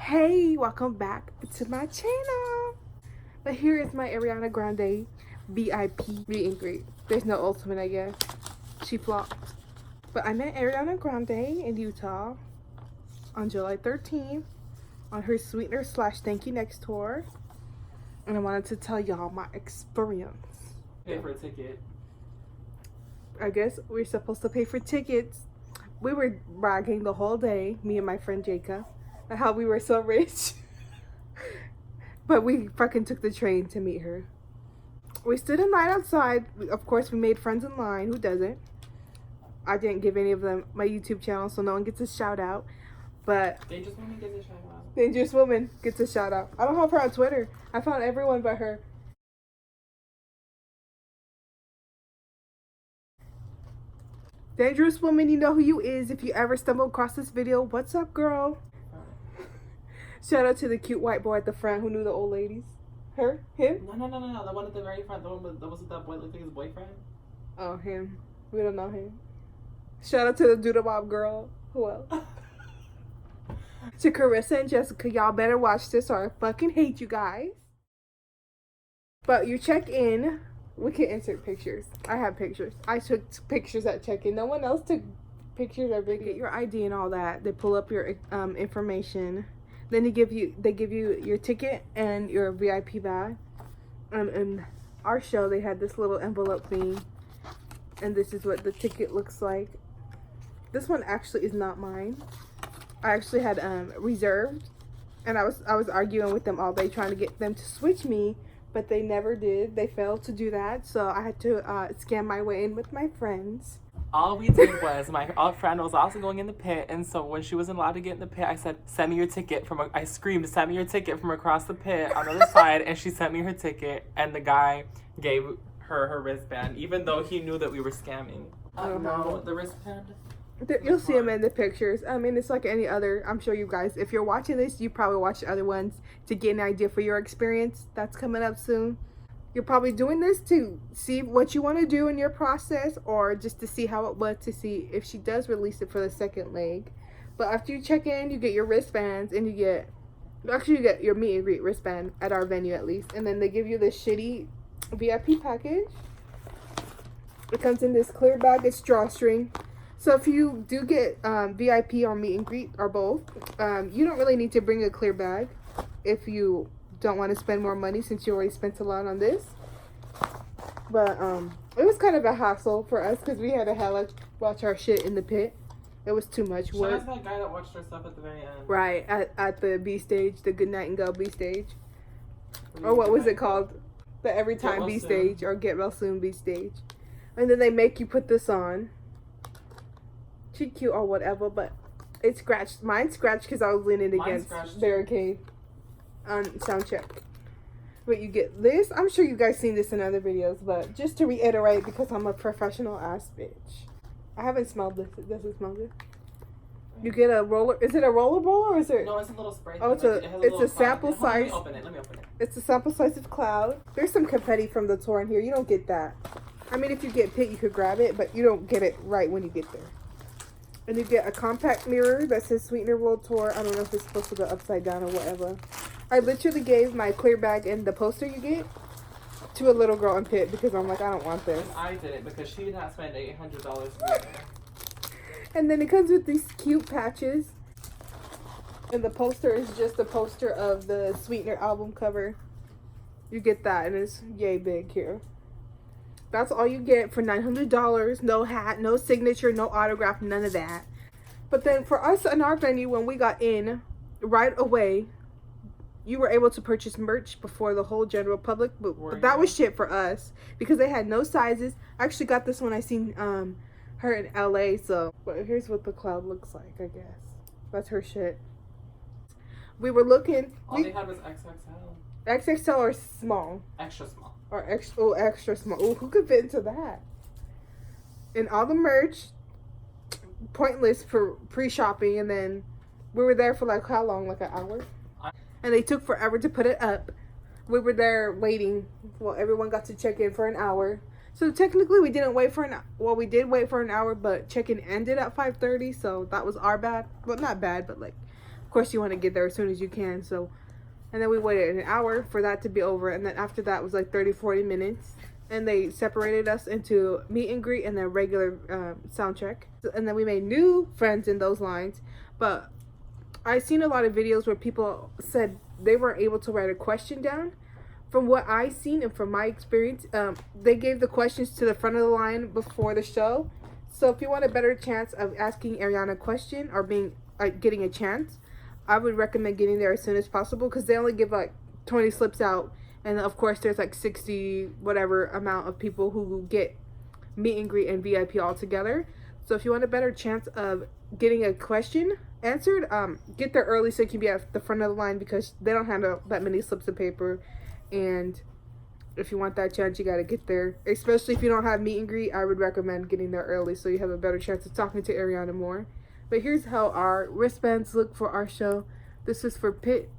Hey, welcome back to my channel. But here is my Ariana Grande VIP meet and greet. There's no ultimate, I guess. She flopped. But I met Ariana Grande in Utah on July 13th on her Sweetener / Thank You Next tour. And I wanted to tell y'all my experience. Pay for a ticket. I guess we're supposed to pay for tickets. We were bragging the whole day, me and my friend Jacob, how we were so rich. But we fucking took the train to meet her. We stood in line outside. Of course, we made friends in line. Who doesn't? I didn't give any of them my YouTube channel, so no one gets a shout out. But Dangerous Woman gets a shout out. Dangerous Woman gets a shout out. I don't have her on Twitter. I found everyone but her. Dangerous Woman, you know who you is. If you ever stumble across this video, what's up, girl? Shout out to the cute white boy at the front who knew the old ladies. Her? Him? No. The one at the very front. The one that was with that boy, looked like his boyfriend. Oh, him. We don't know him. Shout out to the Doodle Bob girl. Who else? To Carissa and Jessica, y'all better watch this or I fucking hate you guys. But you check in. We can insert pictures. I have pictures. I took pictures at check-in. No one else took pictures or videos. Get your ID and all that. They pull up your information. Then they give you your ticket and your VIP badge. And our show, they had this little envelope thing. And this is what the ticket looks like. This one actually is not mine. I actually had reserved. And I was arguing with them all day trying to get them to switch me. But they never did. They failed to do that. So I had to scam my way in with my friends. All we did was my friend was also going in the pit, and so when she wasn't allowed to get in the pit, I said, "Send me your ticket from." I screamed, "Send me your ticket from across the pit on the other side," and she sent me her ticket. And the guy gave her wristband, even though he knew that we were scamming. No, the wristband. You'll see them in the pictures. I mean, it's like any other. I'm sure you guys, if you're watching this, you probably watched other ones to get an idea for your experience. That's coming up soon. You're probably doing this to see what you want to do in your process or just to see how it was to see if she does release it for the second leg. But after you check in, you get your wristbands and you get your meet and greet wristband at our venue at least. And then they give you this shitty VIP package. It comes in this clear bag. It's drawstring. So if you do get VIP or meet and greet or both, you don't really need to bring a clear bag if you don't want to spend more money since you already spent a lot on this. But it was kind of a hassle for us because we had to watch our shit in the pit. It was too much work. That's that guy that watched our stuff at the very end. Right, at the B stage, the Good Night and Go B stage. Or what was it called? The Every Time B stage or Get Well Soon B stage. And then they make you put this on. She's cute or whatever, but it scratched. Mine scratched because I was leaning against barricade on sound check. But you get this. I'm sure you guys seen this in other videos, but just to reiterate, because I'm a professional ass bitch. I haven't smelled this. Does it smell good? You get a roller. Is it a roller or is it? No, it's a little spray. Oh, it's a sample size. Let me open it. It's a sample size of cloud. There's some confetti from the tour in here. You don't get that. I mean, if you get pit, you could grab it, but you don't get it right when you get there. And you get a compact mirror that says Sweetener World Tour. I don't know if it's supposed to go upside down or whatever. I literally gave my clear bag and the poster you get to a little girl in pit because I'm like, I don't want this. And I did it because she did not spend $800 there. And then it comes with these cute patches. And the poster is just a poster of the Sweetener album cover. You get that and it's yay big here. That's all you get for $900. No hat, no signature, no autograph, none of that. But then for us in our venue, when we got in, right away, you were able to purchase merch before the whole general public. But that was shit for us because they had no sizes. I actually got this when I seen her in LA. So, but here's what the cloud looks like, I guess. That's her shit. We were looking. All they had was XXL. XXL or small? Extra small. Or extra small. Oh, who could fit into that? And all the merch, pointless for pre-shopping. And then we were there for like how long? Like an hour? And they took forever to put it up. We were there waiting. Well, everyone got to check in for an hour. So technically we didn't wait for we did wait for an hour, but check-in ended at 5:30. So that was our bad. Well, not bad, but like of course, you want to get there as soon as you can. So, and then we waited an hour for that to be over. And then after that was like 30, 40 minutes. And they separated us into meet and greet and then regular sound check. And then we made new friends in those lines. But I've seen a lot of videos where people said they weren't able to write a question down. From what I've seen and from my experience, they gave the questions to the front of the line before the show. So if you want a better chance of asking Ariana a question or being getting a chance, I would recommend getting there as soon as possible because they only give like 20 slips out. And of course, there's like 60 whatever amount of people who get meet and greet and VIP all together. So if you want a better chance of getting a question answered, get there early so you can be at the front of the line because they don't handle that many slips of paper. And if you want that chance, you got to get there. Especially if you don't have meet and greet, I would recommend getting there early so you have a better chance of talking to Ariana more. But here's how our wristbands look for our show. This is for Pit.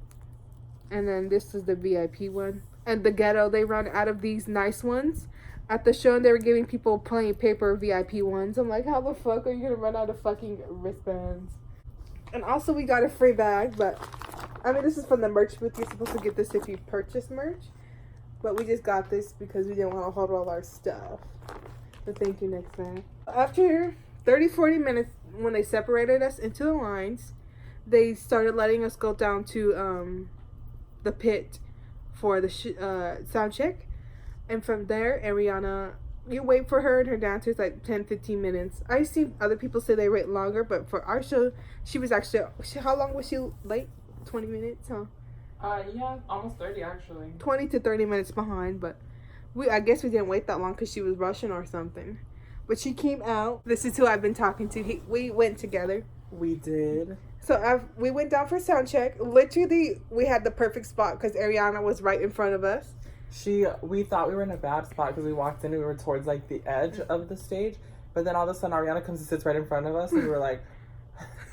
And then this is the VIP one. And the ghetto, they run out of these nice ones at the show, and they were giving people plain paper VIP ones. I'm like, how the fuck are you gonna run out of fucking wristbands? And also, we got a free bag, but I mean, this is from the merch booth. You're supposed to get this if you purchase merch, but we just got this because we didn't want to hold all our stuff. But thank you, next time. After 30, 40 minutes, when they separated us into the lines, they started letting us go down to the pit for the sound check. And from there, Ariana, you wait for her and her dancers like 10, 15 minutes. I've seen other people say they wait longer, but for our show, she was actually, how long was she late? 20 minutes, huh? Yeah, almost 30 actually. 20 to 30 minutes behind, but I guess we didn't wait that long because she was rushing or something. But she came out. This is who I've been talking to. We went together. We did. So we went down for sound check. Literally, we had the perfect spot because Ariana was right in front of us. We thought we were in a bad spot because we walked in and we were towards like the edge of the stage. But then all of a sudden Ariana comes and sits right in front of us and we were like,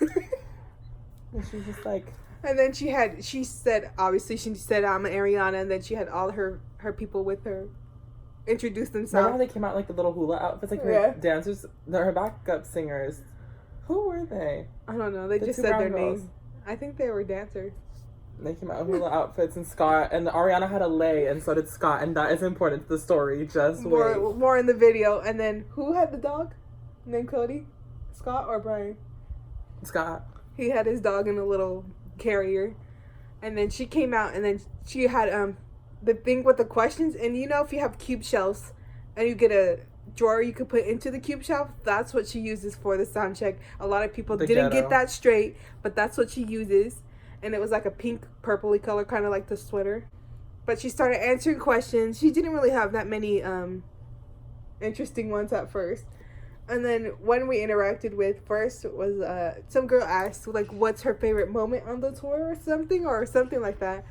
and she was just like. And then she said, obviously she said, I'm Ariana. And then she had all her people with her introduce themselves. Remember how they came out in, like the little hula outfits, like her dancers, her backup singers. Who were they? I don't know. They just said their names. I think they were dancers. They came out in hula outfits, and Scott and Ariana had a lei, and so did Scott, and that is important to the story. Just more in the video. And then who had the dog? Named Cody? Scott or Brian? Scott. He had his dog in a little carrier, and then she came out, and then she had the thing with the questions. And you know, if you have cube shelves, and you get a drawer you could put into the cube shelf, that's what she uses for the sound check. A lot of people didn't get that straight, but that's what she uses. And it was like a pink purpley color, kind of like the sweater. But she started answering questions. She didn't really have that many interesting ones at first. And then one we interacted with first was some girl asked like what's her favorite moment on the tour or something like that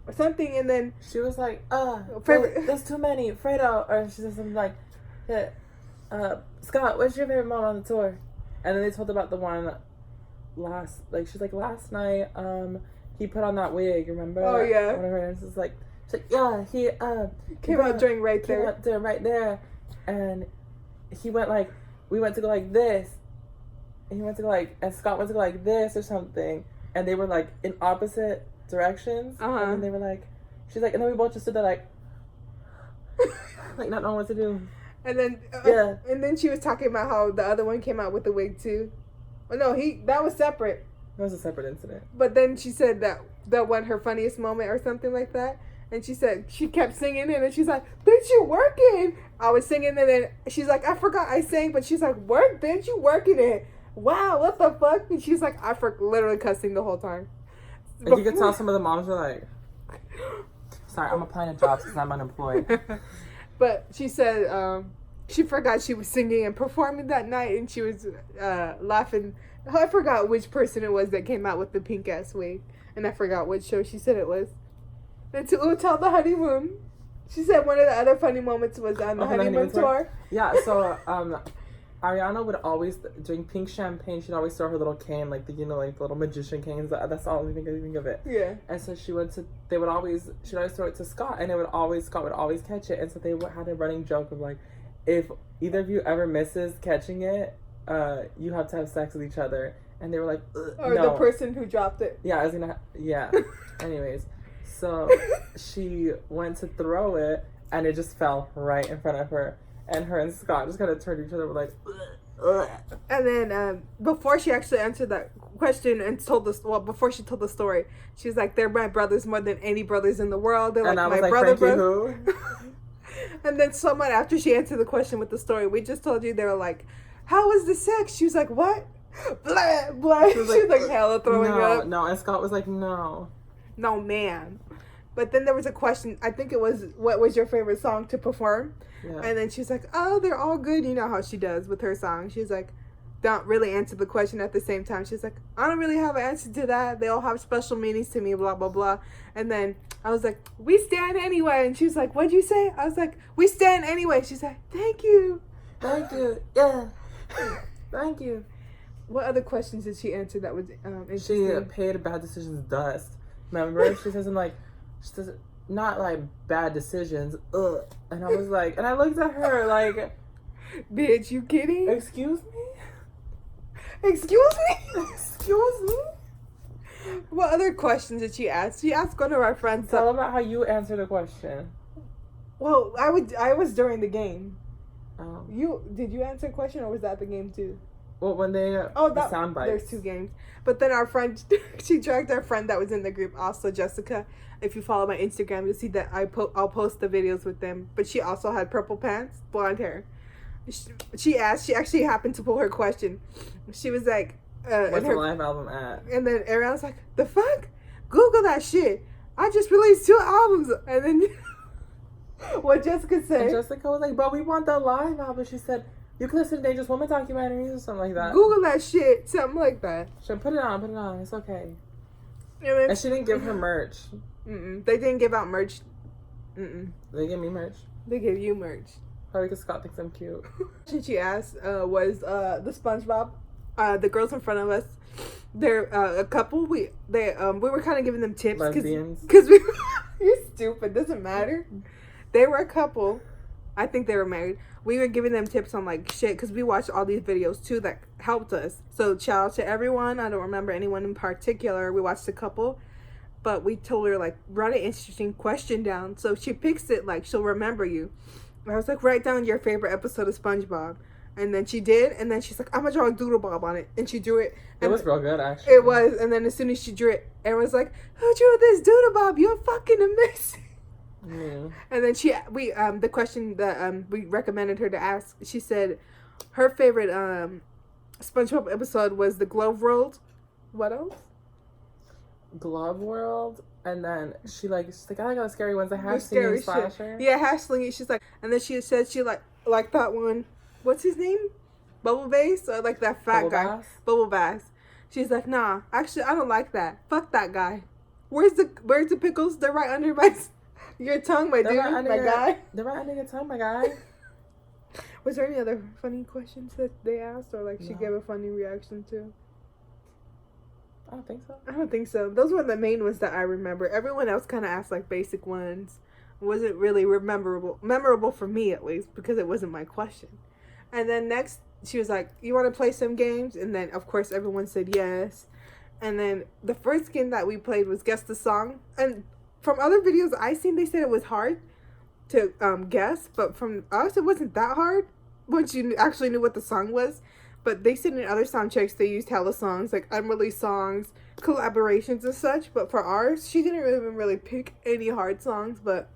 or something. And then she was like favorite there's too many Fredo, or she said something like, Scott, what's your favorite moment on the tour? And then they told about the one last night he put on that wig, remember? Oh yeah. One of her dancers was like, she's like, yeah, he came out during right there, and he went like, we went to go like this, and he went to go like, and Scott went to go like this or something, and they were like in opposite directions. And then they were like, she's like, and then we both just stood there like like not knowing what to do. And then and then she was talking about how the other one came out with the wig too. Oh no, that was separate. That was a separate incident. But then she said that one her funniest moment or something like that. And she said she kept singing it, and she's like, bitch, you working. I was singing, and then she's like, I forgot I sang, but she's like, work, bitch, you working it. Wow, what the fuck? And she's like, literally cussing the whole time. Like, you could tell some of the moms were like, sorry, I'm applying to jobs because I'm unemployed. But she said she forgot she was singing and performing that night, and she was laughing. I forgot which person it was that came out with the pink ass wig, and I forgot which show she said it was. And to Hotel the Honeymoon, she said one of the other funny moments was on the honeymoon tour. Yeah, so Ariana would always drink pink champagne. She'd always throw her little cane, like the little magician canes. That's all I think of it. Yeah. And so she'd always throw it to Scott, and Scott would always catch it. And so they had a running joke of like, if either of you ever misses catching it, you have to have sex with each other. and they were like, or no. the person who dropped it. Yeah, I was gonna. Yeah. Anyways, so she went to throw it, and it just fell right in front of her, and her and Scott just kind of turned to each other, were like, ugh. And then before she actually answered that question and told us, well, before she told the story, she was like, "They're my brothers more than any brothers in the world. They're like And I my was like, brother, Frankie, bro." who? And then someone, after she answered the question with the story, we just told you, they were like, "How was the sex?" She was like, "What?" Blah, blah. She was like hella throwing up. No, and Scott was like, no, man. But then there was a question, I think it was, what was your favorite song to perform? yeah. And then she's like, "Oh, they're all good." You know how she does with her song. She's like, don't really answer the question at the same time. She's like, "I don't really have an answer to that. They all have special meanings to me, blah, blah, blah." And then I was like, "We stand anyway." And she was like, "What'd you say?" I was like, "We stand anyway." She's like, "Thank you." Thank you. Yeah. Thank you. What other questions did she answer that was interesting? She paid bad decisions dust. Remember? She says, she says, not like bad decisions. Ugh. And I was like, and I looked at her like, "Bitch, you kidding? excuse me? Excuse me?" Excuse me? What other questions did she ask? She asked one of our friends. Tell about how you answered a question. Well, I was during the game. Oh. Did you answer a question, or was that the game too? Well, when they the sound bites. There's 2 games. But then our friend, she dragged our friend that was in the group, also Jessica. If you follow my Instagram, you'll see that I'll post the videos with them. But she also had purple pants, blonde hair. She actually happened to pull her question. She was like, what's the live album at? And then Ariana was like, "The fuck? Google that shit. I just released 2 albums." And then what Jessica said? And Jessica was like, "But we want the live album." She said, "You can listen to Dangerous Woman documentaries or something like that." Google that shit. Something like that. She put it on. It's okay. And she didn't give her merch. They didn't give out merch. They gave me merch. They gave you merch. Probably because Scott thinks I'm cute. She asked was the SpongeBob. The girls in front of us, they're a couple. We were kind of giving them tips because we you're stupid. Doesn't matter. They were a couple. I think they were married. We were giving them tips on like shit because we watched all these videos too that helped us. So shout out to everyone. I don't remember anyone in particular. We watched a couple, but we told her like write an interesting question down. So she picks it like she'll remember you. I was like, write down your favorite episode of SpongeBob. And then she did, and then she's like, "I'm gonna draw a doodle bob on it," and she drew it. It was real good, actually. It was, and then as soon as she drew it, everyone was like, "Who drew this doodle bob? You're fucking amazing." Mm. And then the question that we recommended her to ask, she said her favorite SpongeBob episode was the Glove World. What else? Glove World. And then she's like, I like all the scary ones. The hash slinging slasher. Yeah, hash slinging. She's like, and then she said she like that one. What's his name? Bubble Bass, or like that fat Bubble guy? Bass? Bubble Bass. She's like, "Nah, actually, I don't like that. Fuck that guy. Where's the pickles? They're right under your tongue, my dude, my guy. They're right under your tongue, my guy." Was there any other funny questions that they asked, or like she gave a funny reaction to? I don't think so. I don't think so. Those were the main ones that I remember. Everyone else kind of asked like basic ones. It wasn't really memorable for me at least, because it wasn't my question. And then next, she was like, "You want to play some games?" And then, of course, everyone said yes. And then the first game that we played was Guess the Song. And from other videos I seen, they said it was hard to guess. But from us, it wasn't that hard once you actually knew what the song was. But they said in other sound checks, they used hella songs, like unreleased songs, collaborations and such. But for ours, she didn't even really pick any hard songs, but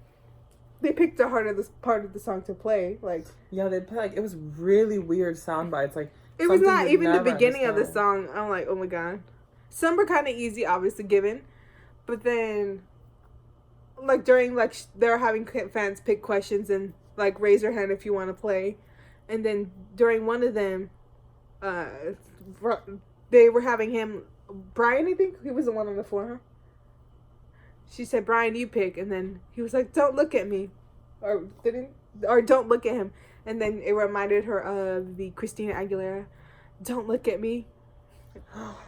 they picked the hardest part of the song to play. Like, yeah, they played like, it was really weird sound bites. Like, it was not even the beginning of the song. I'm like, oh my god. Some were kind of easy, obviously given, but then like during like they're having fans pick questions and like raise your hand if you want to play, and then during one of them, they were having him, Brian, I think he was the one on the floor, huh? She said, "Brian, you pick," and then he was like, "Don't look at me," or "Don't look at him," and then it reminded her of the Christina Aguilera, "Don't look at me."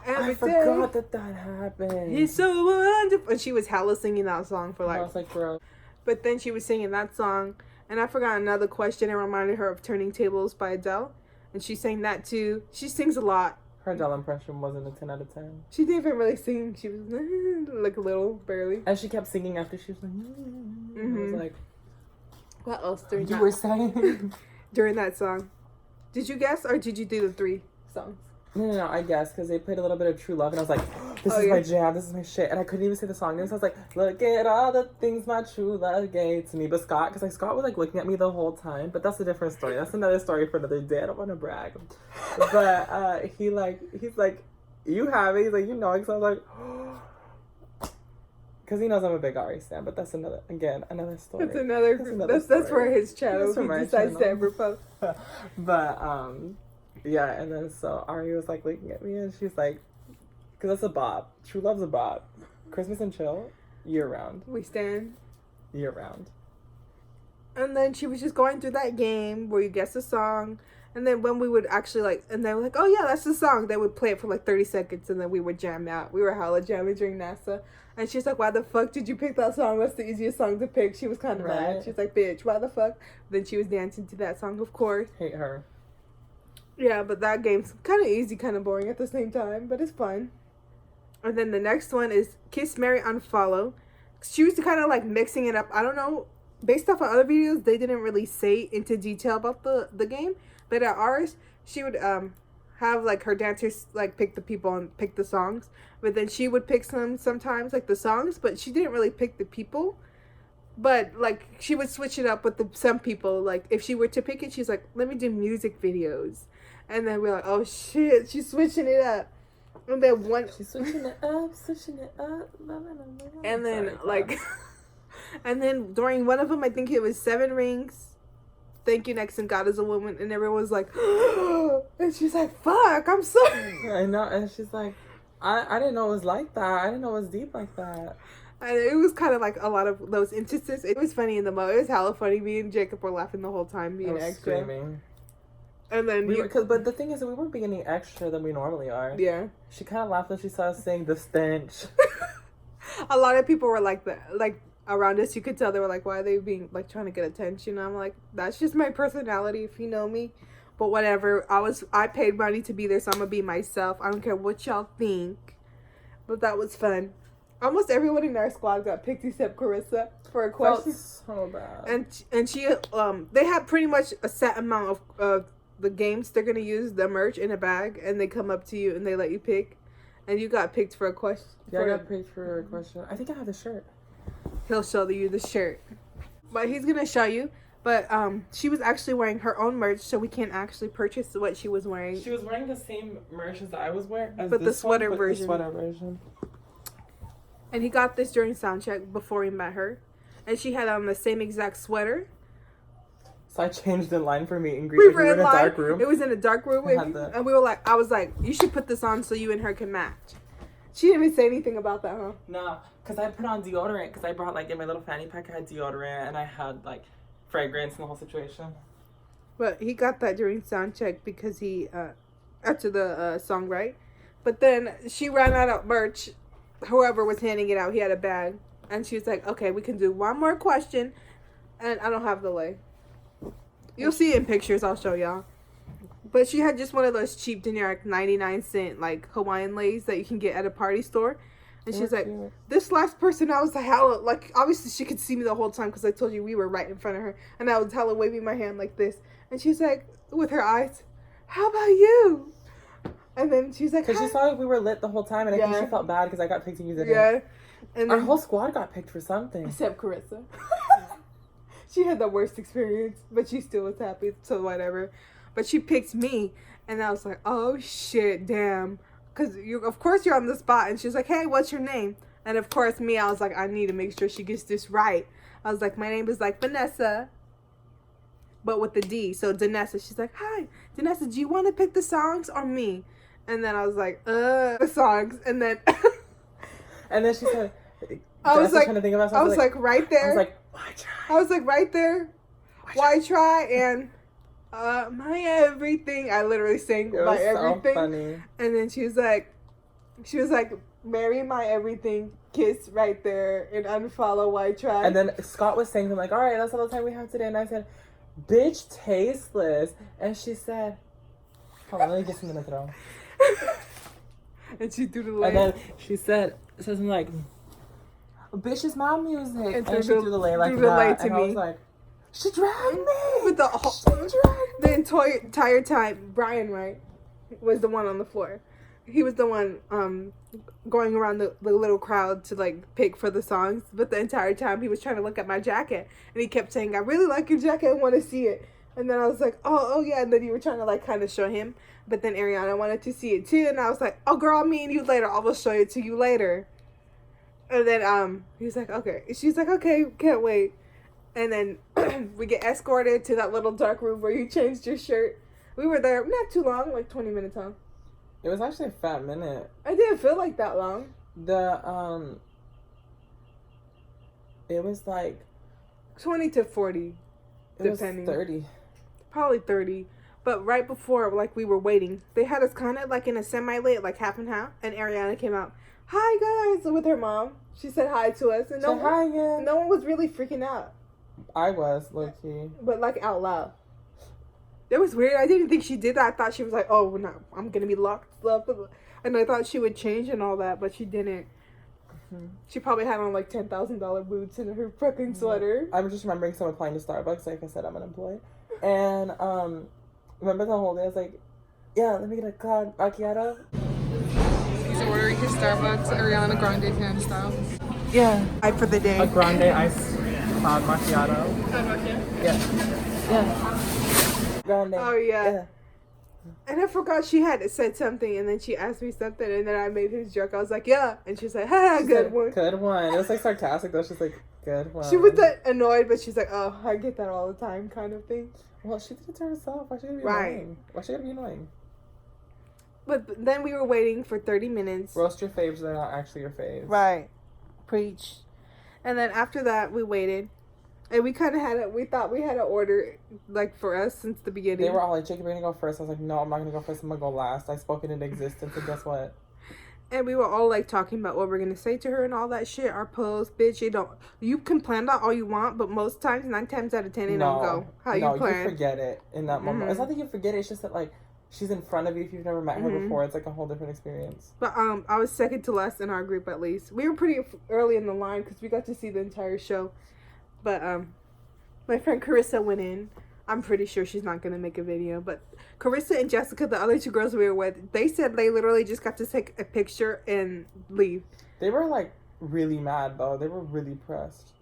I forgot that happened. He's so wonderful. And she was hella singing that song for like. I was like, bro. But then she was singing that song, and I forgot another question. It reminded her of "Turning Tables" by Adele, and she sang that too. She sings a lot. Her Adele impression wasn't a 10 out of 10. She didn't even really sing. She was like a little, barely. And she kept singing after she was like, I was like, what else during you were saying? during that song? Did you guess or did you do the 3 songs? No, I guess, because they played a little bit of True Love, and I was like, this is my jam, this is my shit, and I couldn't even say the song name, so I was like, look at all the things my true love gave to me, but Scott, because like, Scott was like looking at me the whole time, but that's a different story, that's another story for another day, I don't want to brag, but he's like, you have it, he's like, you know it, so I was like, because he knows I'm a big Ari stan, but that's another story. That's for his channel, he decides to ever post. But, yeah, and then so Ari was like looking at me and she's like, because that's a bop. True Love's a bop. Christmas and Chill, year round. We stand. Year round. And then she was just going through that game where you guess the song. And then when we would actually like, and they were like, oh yeah, that's the song. They would play it for like 30 seconds and then we would jam out. We were hella jamming during NASA. And she's like, why the fuck did you pick that song? That's the easiest song to pick. She was kind of mad. She's like, bitch, why the fuck? Then she was dancing to that song, of course. Hate her. Yeah, but that game's kind of easy, kind of boring at the same time, but it's fun. And then the next one is Kiss, Marry, Unfollow. She was kind of like mixing it up. I don't know. Based off of other videos, they didn't really say into detail about the game. But at ours, she would have like her dancers like pick the people and pick the songs. But then she would pick sometimes like the songs, but she didn't really pick the people. But like she would switch it up with some people. Like if she were to pick it, she's like, let me do music videos. And then we're like, oh shit, she's switching it up. And then she's switching it up. And then and then during one of them, I think it was 7 Rings, Thank You Next, and God Is a Woman, and everyone was like, and she's like, fuck, I'm sorry. I know, and she's like, I didn't know it was like that. I didn't know it was deep like that. And it was kind of like a lot of those instances. It was funny in the moment. It was hella funny. Me and Jacob were laughing the whole time, being extra. Screaming. And then but the thing is that we weren't being any extra than we normally are. Yeah. She kind of laughed when she saw us saying the stench. A lot of people were like that, like around us. You could tell they were like, why are they being like trying to get attention? I'm like, that's just my personality, if you know me. But whatever. I paid money to be there, so I'm gonna be myself. I don't care what y'all think. But that was fun. Almost everyone in our squad got picked except Carissa for a question. So bad. And she they have pretty much a set amount of the games they're gonna use, the merch in a bag, and they come up to you and they let you pick. And you got picked for a question. Yeah, I got picked for a question. I think I have the shirt. He'll show you the shirt, but he's gonna show you. But she was actually wearing her own merch, so we can't actually purchase what she was wearing. She was wearing the same merch as I was wearing, but the sweater version. The sweater version. And he got this during sound check before we met her, and she had on the same exact sweater. So I changed in line for meet and greet. We were in a line. Dark room. It was in a dark room, and we were like, I was like, you should put this on so you and her can match. She didn't even say anything about that, huh? No, because I put on deodorant, because I brought, like, in my little fanny pack, I had deodorant, and I had, like, fragrance in the whole situation. But he got that during sound check because he, after the song, right? But then she ran out of merch. Whoever was handing it out, he had a bag. And she was like, okay, we can do one more question. And I don't have the lay. You'll see it in pictures. I'll show y'all. But she had just one of those cheap generic 99-cent like Hawaiian lays that you can get at a party store. And she's like, this last person, I was hella, like, obviously she could see me the whole time because I told you we were right in front of her. And I was hella waving my hand like this. And she's like, with her eyes, how about you? And then she's like, because she saw we were lit the whole time, and I think she felt bad because I got picked to use it. Yeah. And our whole squad got picked for something. Except Carissa. She had the worst experience, but she still was happy, so whatever. But she picked me, and I was like, oh shit, damn. Because of course you're on the spot, and she's like, hey, what's your name? And of course me, I was like, I need to make sure she gets this right. I was like, my name is like Vanessa, but with the D, so Danessa. She's like, hi, Danessa, do you want to pick the songs or me? And then I was like, the songs, and then... and then she said... I was like, right there. I was like, why try? I was like, right there. Why try? And my everything. I literally sang my everything. So funny. And then she was like, marry my everything, kiss right there, and unfollow. Why try? And then Scott was saying, I'm like, all right, that's all the time we have today. And I said, bitch, tasteless. And she said, hold on, let me get something to throw. And she threw the leg. And then she said something like, bitch, it's my music. And she threw the lay like that. And I was like, she dragged me. With the entire time, Brian, right, was the one on the floor. He was the one going around the little crowd to like pick for the songs. But the entire time he was trying to look at my jacket. And he kept saying, I really like your jacket. I want to see it. And then I was like, oh yeah. And then you were trying to like kind of show him. But then Ariana wanted to see it too. And I was like, oh girl, I'll meet you later. I will show it to you later. And then he was like, okay. She's like, okay, can't wait. And then we get escorted to that little dark room where you changed your shirt. We were there not too long, like 20 minutes, huh? It was actually a fat minute. I didn't feel like that long. It was like 20 to 40. It was 30. Probably 30. But right before, like, we were waiting, they had us kind of like in a semi-lit, like half and half. And Ariana came out, hi guys, with her mom. She said hi to us. And no one was really freaking out. I was, low-key. But like out loud. It was weird. I didn't think she did that. I thought she was like, oh, no, I'm going to be locked up. And I thought she would change and all that, but she didn't. Mm-hmm. She probably had on like $10,000 boots and her fucking sweater. I'm just remembering someone applying to Starbucks. Like I said, I'm unemployed. And remember the whole day I was like, yeah, let me get a cloud macchiato. He's ordering his Starbucks, Ariana Grande fan style. Yeah. Hype for the day. A grande ice cloud macchiato. Cloud macchiato? Yeah. Grande. Oh, yeah. And I forgot she had said something, and then she asked me something, and then I made his joke. I was like, yeah. And she's like, ha, good one. Good one. It was like sarcastic, though. She's like, good one. She was annoyed, but she's like, oh, I get that all the time kind of thing. Well, she did it to herself. Why should it be annoying? Why should it be annoying? But then we were waiting for 30 minutes. Roast your faves, they're not actually your faves. Right. Preach. And then after that, we waited. And we kind of we thought we had an order, like, for us since the beginning. They were all like, Jacob, you're going to go first. I was like, no, I'm not going to go first. I'm going to go last. I spoke it into existence, and guess what? And we were all, like, talking about what we're going to say to her and all that shit. Our pose, bitch, you can plan that all you want, but most times, 9 times out of 10, it don't go how you plan. You forget it in that moment. It's not that you forget it. It's just that, like, she's in front of you. If you've never met her before, it's, like, a whole different experience. But I was second to last in our group, at least. We were pretty early in the line because we got to see the entire show. But, my friend Carissa went in. I'm pretty sure she's not going to make a video. But Carissa and Jessica, the other 2 girls we were with, they said they literally just got to take a picture and leave. They were, like, really mad, though. They were really pressed.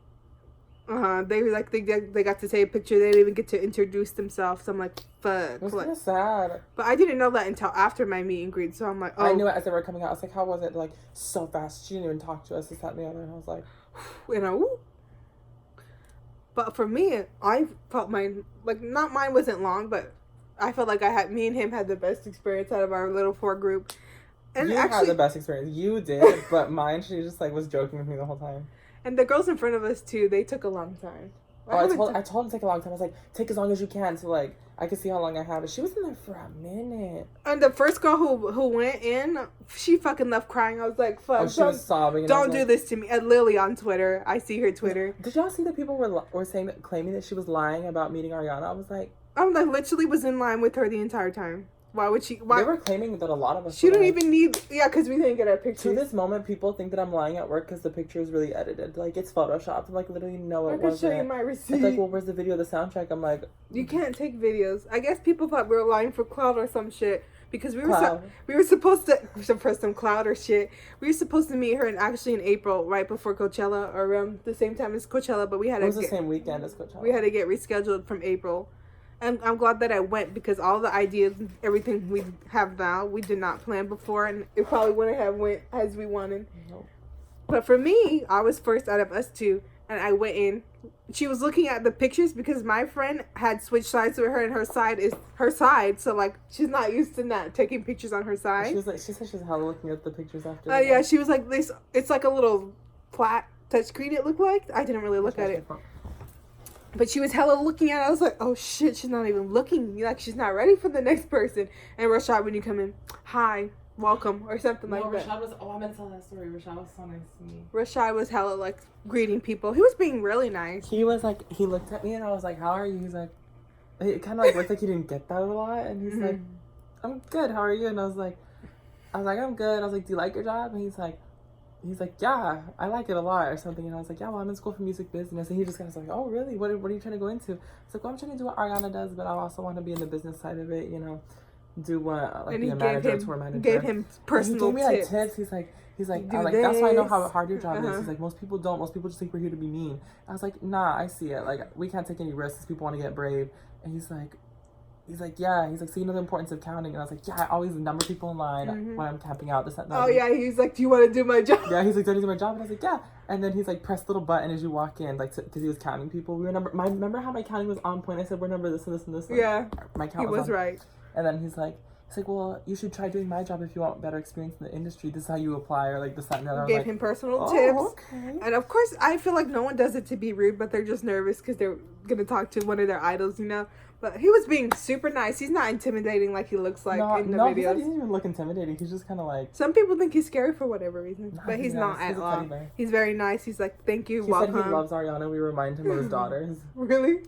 They were like, they got to take a picture. They didn't even get to introduce themselves. I'm like, fuck. It was kind of sad. But I didn't know that until after my meet and greet. So I'm like, oh. I knew it as they were coming out. I was like, how was it? Like, so fast. She didn't even talk to us. This, that, and the other. And I was like, you know. But for me, I felt mine, like, not mine wasn't long, but I felt like me and him had the best experience out of our little 4 group. And you had the best experience. You did, but mine, she just, like, was joking with me the whole time. And the girls in front of us, too, they took a long time. I told them to take a long time. I was like, take as long as you can, so, like, I could see how long I have it. She was in there for a minute. And the first girl who went in, she fucking left crying. I was like, fuck. Oh, she was sobbing. Don't do this to me. And Lily on Twitter. I see her Twitter. Did y'all see that people were claiming that she was lying about meeting Ariana? I was like, literally was in line with her the entire time. Why would she? Why? They were claiming that a lot of us. She didn't even need. Yeah, because we didn't get our pictures. To this moment, people think that I'm lying at work because the picture is really edited. Like, it's photoshopped. I'm like, literally, no, it wasn't. I can show you my receipt. It's like, well, where's the video of the soundtrack? I'm like, you can't take videos. I guess people thought we were lying for clout or some shit because we were supposed to for some clout or shit. We were supposed to meet her in April, right before Coachella, or around the same time as Coachella. But we had it was the same weekend as Coachella. We had to get rescheduled from April. And I'm glad that I went because all the ideas, everything we have now, we did not plan before, and it probably wouldn't have went as we wanted. Nope. But for me, I was first out of us 2, and I went in. She was looking at the pictures because my friend had switched sides with her, and her side is her side, so like she's not used to not taking pictures on her side. She said she was hella looking at the pictures after. Yeah, she was like this. It's like a little flat touchscreen. It looked like I didn't really look at it. But she was hella looking at it. I was like, oh shit, she's not even looking. Like, she's not ready for the next person. And Rashad, when you come in, hi, welcome, or something like that. Rashad was, I meant to tell that story. Rashad was so nice to me. Rashad was hella, like, greeting people. He was being really nice. He was like, he looked at me and I was like, how are you? He's like, it kind of like looked like he didn't get that a lot. And he's like, I'm good, how are you? And I was like, I was like, I'm good. I was like, do you like your job? And he's like, yeah, I like it a lot or something. And I was like, yeah, well, I'm in school for music business. And he just kind of was like, oh, really? What are you trying to go into? I was like, well, I'm trying to do what Ariana does, but I also want to be in the business side of it, you know, do what, like, And be he a gave manager, him tour manager. gave him personal And he gave me, tips. like, tips. He's like, Do that's why I know how this. hard your job is. He's like, most people don't. Most people just think we're here to be mean. I was like, nah, I see it. Like, we can't take any risks. People want to get brave. And he's like, yeah. He's like, so you know the importance of counting. And I was like, yeah, I always number people in line when I'm camping out. This, that, Oh, yeah. He's like, do you want to do my job? Yeah, he's like, do you want to do my job? And I was like, yeah. And then he's like, press the little button as you walk in, like, because he was counting people. We were remember how my counting was on point? I said, we're number this and this and this. Like, yeah. My count was on. right. And then he's like, well, you should try doing my job if you want better experience in the industry. This is how you apply, or like this, that, and the other. Gave him personal tips. Okay. And of course, I feel like no one does it to be rude, but they're just nervous because they're going to talk to one of their idols, you know? But he was being super nice. He's not intimidating like he looks like in the videos. He doesn't even look intimidating. He's just kind of like... Some people think he's scary for whatever reason, but he's not at all. He's very nice. He's like, thank you, welcome. He said he loves Ariana. We remind him of his daughters. Really?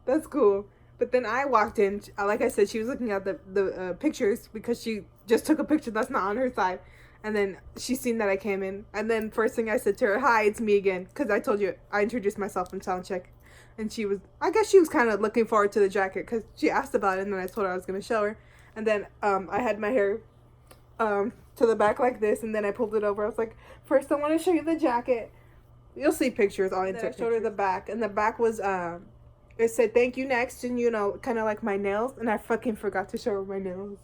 That's cool. But then I walked in. Like I said, she was looking at the pictures because she just took a picture that's not on her side. And then she seen that I came in. And then first thing I said to her, hi, it's me again. Because I told you, I introduced myself in sound check. And I guess she was kind of looking forward to the jacket because she asked about it. And then I told her I was going to show her. And then I had my hair to the back like this. And then I pulled it over. I was like, first I want to show you the jacket. You'll see pictures. I showed her the back. And the back was... it said, thank you next, and, you know, kind of like my nails, and I fucking forgot to show her my nails.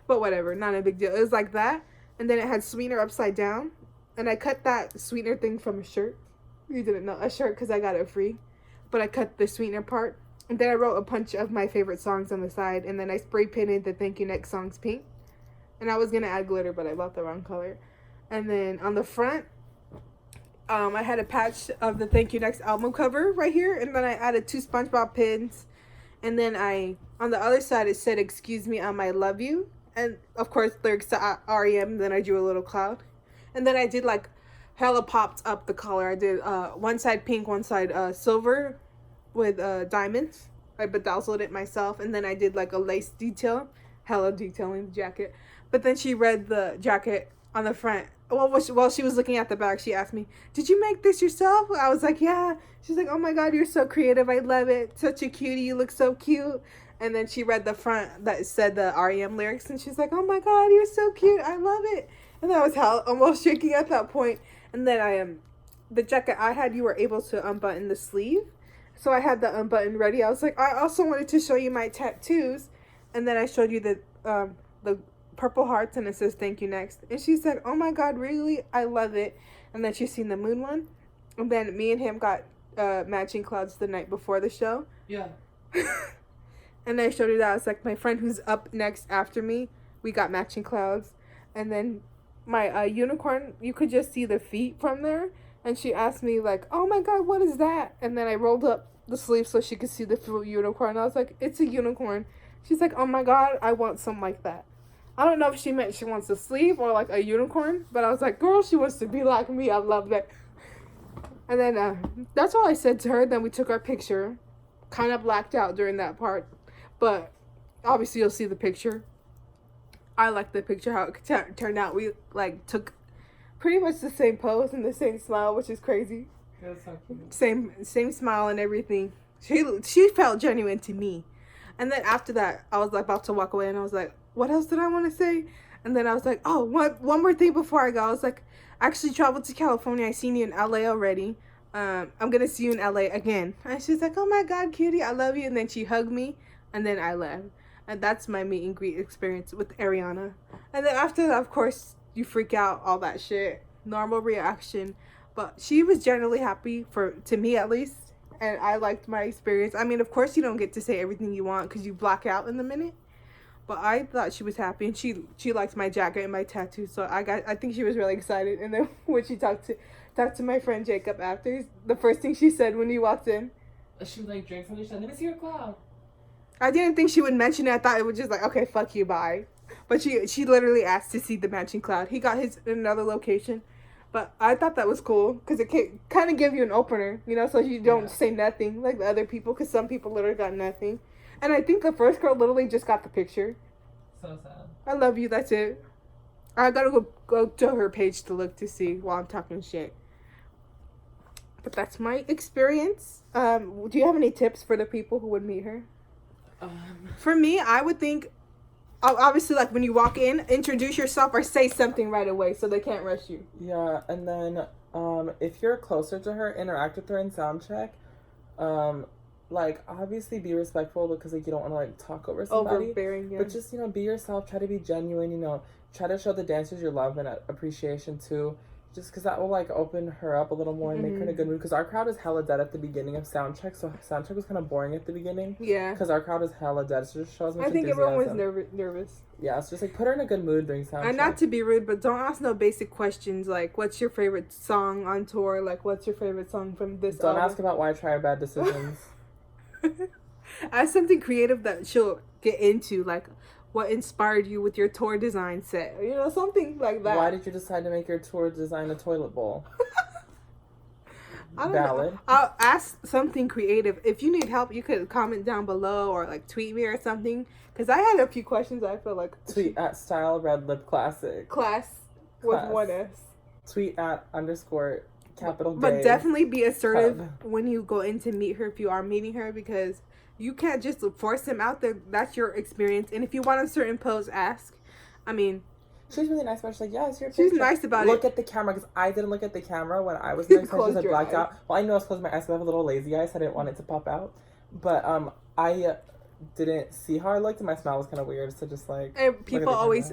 But whatever, not a big deal. It was like that, and then it had Sweetener upside down, and I cut that Sweetener thing from a shirt. You didn't know, a shirt, because I got it free. But I cut the Sweetener part, and then I wrote a bunch of my favorite songs on the side, and then I spray painted the thank you next songs pink. And I was going to add glitter, but I bought the wrong color. And then on the front, I had a patch of the Thank You Next album cover right here, and then I added 2 SpongeBob pins, and then on the other side it said, excuse me, I love you, and of course lyrics to REM, then I drew a little cloud, and then I did like hella popped up the color. I did one side pink, one side silver with diamonds. I bedazzled it myself, and then I did like a lace detail, hella detailing the jacket, but then she read the jacket on the front. Well, while she was looking at the back, she asked me, did you make this yourself? I was like, yeah. She's like, oh my God, you're so creative. I love it. Such a cutie. You look so cute. And then she read the front that said the REM lyrics, and she's like, oh my God, you're so cute. I love it. And I was almost shaking at that point. And then the jacket I had, you were able to unbutton the sleeve. So I had the unbutton ready. I was like, I also wanted to show you my tattoos. And then I showed you the purple hearts, and it says thank you next, and she said, oh my God, really? I love it. And then she's seen the moon one, and then me and him got matching clouds the night before the show. Yeah. And I showed her that. I was like, my friend who's up next after me, we got matching clouds. And then my unicorn, you could just see the feet from there, and she asked me like, oh my God, what is that? And then I rolled up the sleeve so she could see the full unicorn. I was like, it's a unicorn. She's like, oh my God, I want something like that. I don't know if she meant she wants a sleeve or like a unicorn, but I was like, girl, she wants to be like me. I love that. And then that's all I said to her. Then we took our picture. Kind of blacked out during that part, but obviously you'll see the picture. I like the picture, how it turned out. We like took pretty much the same pose and the same smile, which is crazy. That's so cute. Same smile and everything. She felt genuine to me. And then after that, I was like about to walk away, and I was like, what else did I want to say? And then I was like, oh, one more thing before I go. I was like, I actually traveled to California. I seen you in LA already. I'm going to see you in LA again. And she's like, oh my God, cutie, I love you. And then she hugged me, and then I left. And that's my meet and greet experience with Ariana. And then after that, of course, you freak out, all that shit. Normal reaction. But she was generally happy, to me at least. And I liked my experience. I mean, of course, you don't get to say everything you want because you black out in the minute. But I thought she was happy, and she liked my jacket and my tattoo. So I think she was really excited. And then when she talked to my friend Jacob after, the first thing she said when he walked in, she was like, drink something. She said, let me see your cloud. I didn't think she would mention it. I thought it was just like, okay, fuck you, bye. But she literally asked to see the matching cloud. He got his in another location. But I thought that was cool because it can kind of give you an opener, you know, so you don't say nothing like the other people, because some people literally got nothing. And I think the first girl literally just got the picture. So sad. I love you, that's it. I gotta go to her page to look to see while I'm talking shit. But that's my experience. Do you have any tips for the people who would meet her? For me, I would think, obviously, like when you walk in, introduce yourself or say something right away so they can't rush you. Yeah, and then if you're closer to her, interact with her in sound check. Like obviously be respectful because like you don't want to like talk over somebody. Overbearing, yeah. But just be yourself. Try to be genuine. Try to show the dancers your love and appreciation too. Just because that will like open her up a little more and make her in a good mood. Because our crowd is hella dead at the beginning of sound check, so sound check was kind of boring at the beginning. Yeah. Because our crowd is hella dead, so just show as much I think enthusiasm. everyone was nervous. Yeah, it's just like put her in a good mood during sound check. And not to be rude, but don't ask no basic questions like, "What's your favorite song on tour?" Like, "What's your favorite song from this?" Don't album? ask about why I try bad decisions. Ask something creative that she'll get into, like what inspired you with your tour design set, something like that. Why did you decide to make your tour design a toilet bowl? I don't Valid. know. I'll ask something creative. If you need help, you could comment down below or like tweet me or something. Because I had a few questions I feel like. Tweet at Style Red Lip Classic. Class with one S. Tweet at _ capital But Gay definitely be assertive Hub. when you go in to meet her if you are meeting her, because you can't just force them out there. That's your experience. And if you want a certain pose, ask. I mean, she's really nice about it. She's like, yeah, it's your picture. She's nice about Look it. at the camera, because I didn't look at the camera when I was doing so she was blacked out. Well, I know I was closing my eyes, but I have a little lazy eye, so I didn't want it to pop out. But I didn't see how I looked, and my smile was kind of weird, so just like... And people always,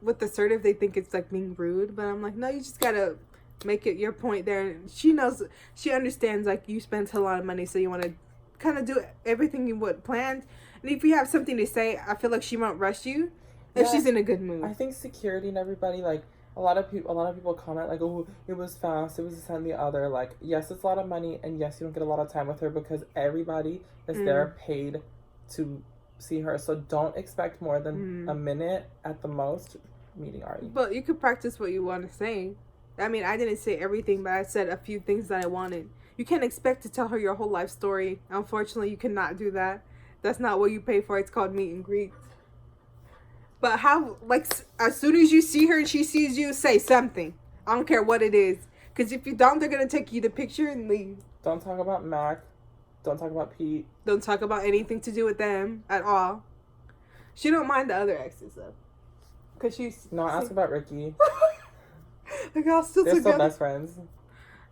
with assertive, they think it's like being rude, but I'm like, no, you just gotta make it your point there. And she knows, she understands, like, you spent a lot of money, so you want to kind of do everything you would planned. And if you have something to say, I feel like she won't rush you if she's in a good mood. I think security and everybody, like, a lot of people comment like, oh, it was fast, it was this and the other. Like, yes, it's a lot of money, and yes, you don't get a lot of time with her because everybody is there paid to see her. So don't expect more than a minute at the most meeting Ari. But you could practice what you want to say. I mean, I didn't say everything, but I said a few things that I wanted. You can't expect to tell her your whole life story. Unfortunately, you cannot do that. That's not what you pay for. It's called meet and greet. But how, like, as soon as you see her and she sees you, say something. I don't care what it is. Because if you don't, they're going to take you the picture and leave. Don't talk about Mac. Don't talk about Pete. Don't talk about anything to do with them at all. She don't mind the other exes, though. Because she's... No, ask about Ricky. Like, y'all still They're together. still best friends.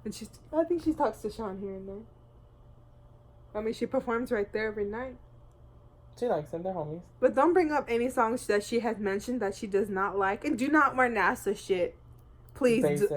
And I think she talks to Sean here and there. I mean, she performs right there every night. She likes them. They're homies. But don't bring up any songs that she has mentioned that she does not like. And do not wear NASA shit. Please, don't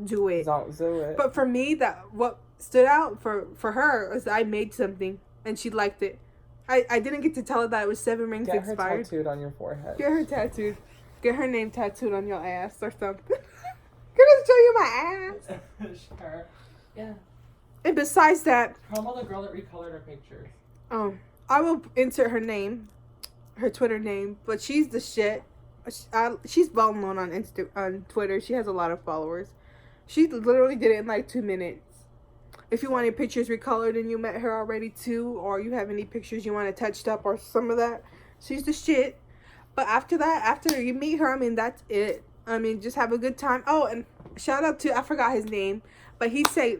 do it. Don't do it. But for me, what stood out for her was I made something and she liked it. I didn't get to tell her that it was 7 Rings Get expired. Get her tattooed on your forehead. Get her tattooed. Get her name tattooed on your ass or something. Can I show you my ass? Sure. Yeah. And besides that... Promo the girl that recolored her pictures. I will insert her name. Her Twitter name. But she's the shit. She's well known on Twitter. She has a lot of followers. She literally did it in like 2 minutes. If you want your pictures recolored and you met her already too, or you have any pictures you want to touched up or some of that, she's the shit. But after that, after you meet her, I mean, that's it. I mean, just have a good time. Oh, and shout out to, I forgot his name, but he said,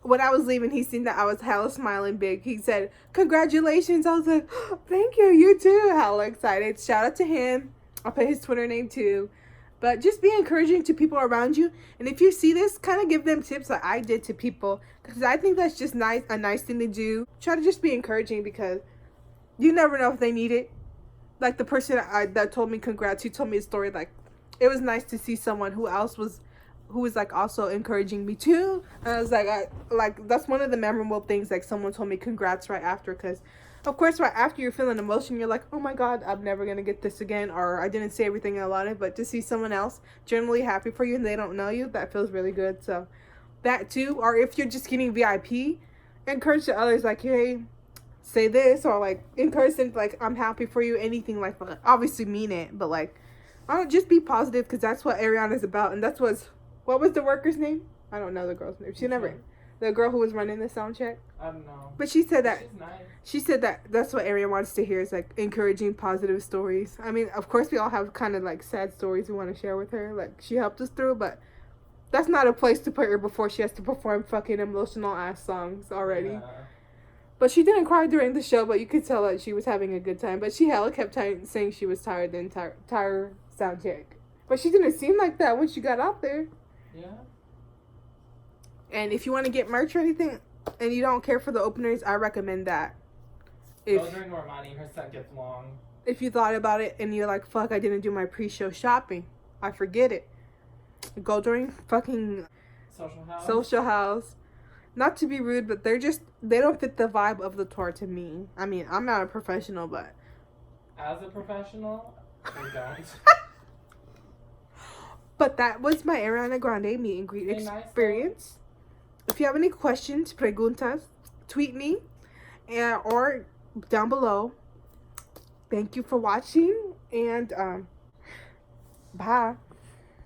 when I was leaving, he seen that I was hella smiling big. He said, congratulations. I was like, oh, thank you. You too. Hella excited. Shout out to him. I'll put his Twitter name too. But just be encouraging to people around you. And if you see this, kind of give them tips like I did to people. Because I think that's just a nice thing to do. Try to just be encouraging because you never know if they need it. Like the person that told me congrats, he told me a story. Like, it was nice to see someone who was like also encouraging me too. And I was like, that's one of the memorable things. Like someone told me congrats right after, because of course right after you're feeling emotion, you're like, oh my god, I'm never gonna get this again, or I didn't say everything I wanted. But to see someone else generally happy for you and they don't know you, that feels really good. So that too. Or if you're just getting VIP, encourage the others, like, hey, say this, or like encourage them, like, I'm happy for you, anything like that. Obviously mean it, but like, I don't, just be positive, because that's what Ariana's about. And that's what was the worker's name? I don't know the girl's name. She never... The girl who was running the sound check. I don't know. But she said that. She's nice. She said that that's what Ariana wants to hear is like encouraging positive stories. I mean, of course, we all have kind of like sad stories we want to share with her. Like she helped us through, but that's not a place to put her before she has to perform fucking emotional ass songs already. Yeah. But she didn't cry during the show, but you could tell that she was having a good time. But she hella kept saying she was tired the entire sound check. But she didn't seem like that when she got out there. Yeah. And if you want to get merch or anything, and you don't care for the openers, I recommend that. Go during Normani, her set gets long. If you thought about it and you're like, fuck, I didn't do my pre-show shopping, I forget it. Go during fucking Social House. Not to be rude, but they don't fit the vibe of the tour to me. I mean, I'm not a professional, but as a professional, we don't. But that was my Ariana Grande meet and greet experience. If you have any questions, preguntas, tweet me or down below. Thank you for watching, and bye.